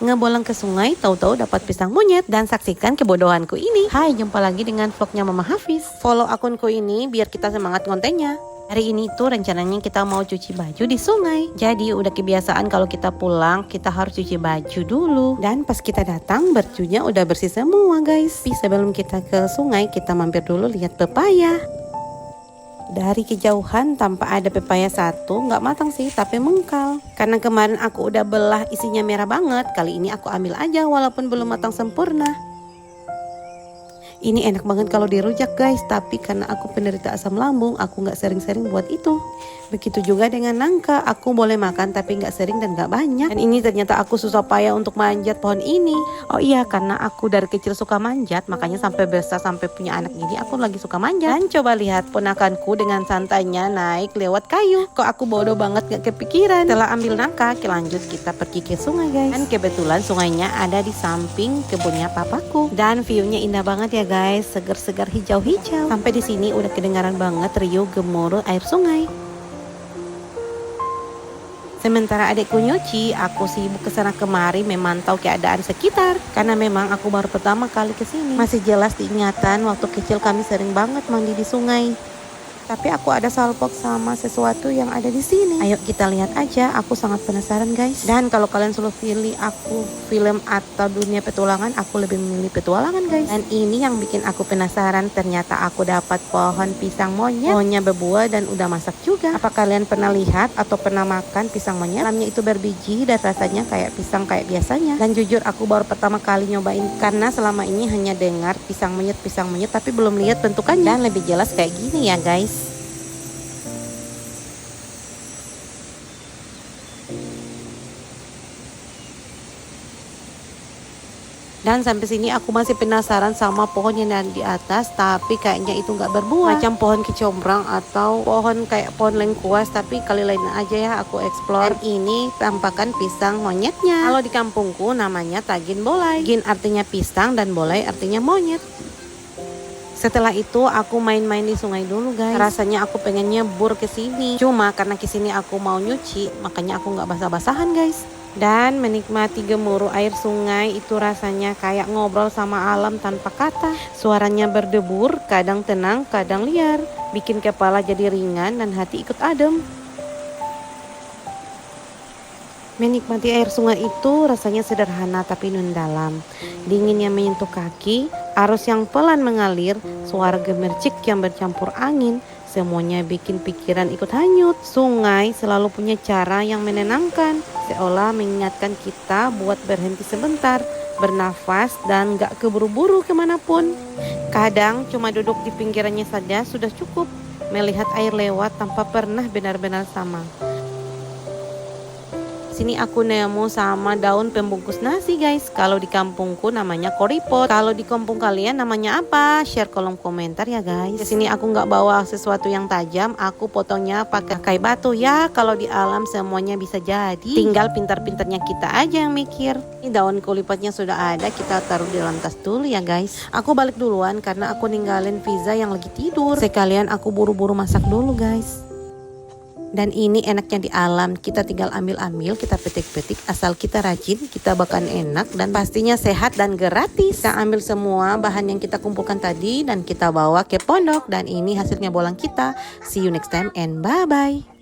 Ngebolang ke sungai, tahu-tahu dapat pisang monyet dan saksikan kebodohanku ini. Hai, jumpa lagi dengan vlognya Mama Hafiz. Follow akunku ini biar kita semangat kontennya. Hari ini tuh rencananya kita mau cuci baju di sungai. Jadi udah kebiasaan kalau kita pulang kita harus cuci baju dulu. Dan pas kita datang bajunya udah bersih semua guys. Tapi sebelum kita ke sungai kita mampir dulu lihat pepaya. Dari kejauhan tampak ada pepaya satu, nggak matang sih tapi mengkal. Karena kemarin aku udah belah isinya merah banget, kali ini aku ambil aja walaupun belum matang sempurna. Ini enak banget kalau dirujak guys, tapi karena aku penderita asam lambung, aku nggak sering-sering buat itu. Begitu juga dengan nangka, aku boleh makan tapi nggak sering dan nggak banyak. Dan ini ternyata aku susah payah untuk manjat pohon ini. Oh iya, karena aku dari kecil suka manjat, makanya sampai besar sampai punya anak gini aku lagi suka manjat. Dan coba lihat ponakanku dengan santainya naik lewat kayu. Kok aku bodoh banget gak kepikiran. Setelah ambil nangka, lanjut kita pergi ke sungai guys. Dan kebetulan sungainya ada di samping kebunnya papaku. Dan viewnya indah banget ya guys, segar-segar hijau-hijau. Sampai di sini udah kedengaran banget riuh gemuruh air sungai. Sementara adikku nyuci, aku sibuk kesana kemari memantau keadaan sekitar. Karena memang aku baru pertama kali kesini. Masih jelas diingatan waktu kecil kami sering banget mandi di sungai. Tapi aku ada salpok sama sesuatu yang ada di sini. Ayo kita lihat aja, aku sangat penasaran guys. Dan kalau kalian selalu pilih aku film atau dunia petualangan, aku lebih memilih petualangan guys. Dan ini yang bikin aku penasaran, ternyata aku dapat pohon pisang monyet. Pohonnya berbuah dan udah masak juga. Apa kalian pernah lihat atau pernah makan pisang monyet? Dalamnya itu berbiji dan rasanya kayak pisang kayak biasanya. Dan jujur aku baru pertama kali nyobain, karena selama ini hanya dengar pisang monyet tapi belum lihat bentukannya. Dan lebih jelas kayak gini ya guys. Dan sampai sini aku masih penasaran sama pohon yang ada di atas, tapi kayaknya itu nggak berbuah. Macam pohon kecombrang atau pohon kayak pohon lengkuas, tapi kali lain aja ya aku explore. Dan ini tampakan pisang monyetnya. Kalau di kampungku namanya tagin bolai. Gin artinya pisang dan bolai artinya monyet. Setelah itu aku main-main di sungai dulu guys. Rasanya aku pengen nyebur ke sini. Cuma karena ke sini aku mau nyuci, makanya aku nggak basah-basahan guys. Dan menikmati gemuruh air sungai itu rasanya kayak ngobrol sama alam tanpa kata. Suaranya berdebur, kadang tenang, kadang liar. Bikin kepala jadi ringan dan hati ikut adem. Menikmati air sungai itu rasanya sederhana tapi nun dalam. Dingin yang menyentuh kaki, arus yang pelan mengalir, suara gemercik yang bercampur angin. Semuanya bikin pikiran ikut hanyut. Sungai selalu punya cara yang menenangkan, seolah mengingatkan kita buat berhenti sebentar, bernafas dan gak keburu-buru kemanapun. Kadang cuma duduk di pinggirannya saja sudah cukup, melihat air lewat tanpa pernah benar-benar sama. Sini aku nemu sama daun pembungkus nasi guys. Kalau di kampungku namanya koripot. Kalau di kampung kalian namanya apa? Share kolom komentar ya guys. Di sini aku nggak bawa sesuatu yang tajam. Aku potongnya pakai batu ya. Kalau di alam semuanya bisa jadi. Tinggal pintar-pintarnya kita aja yang mikir. Ini daun koripotnya sudah ada. Kita taruh di lantas dulu ya guys. Aku balik duluan karena aku ninggalin Fiza yang lagi tidur. Sekalian aku buru-buru masak dulu guys. Dan ini enaknya di alam, kita tinggal ambil-ambil, kita petik-petik, asal kita rajin, kita bakal enak dan pastinya sehat dan gratis. Kita ambil semua bahan yang kita kumpulkan tadi dan kita bawa ke pondok, dan ini hasilnya bolang kita. See you next time and bye-bye.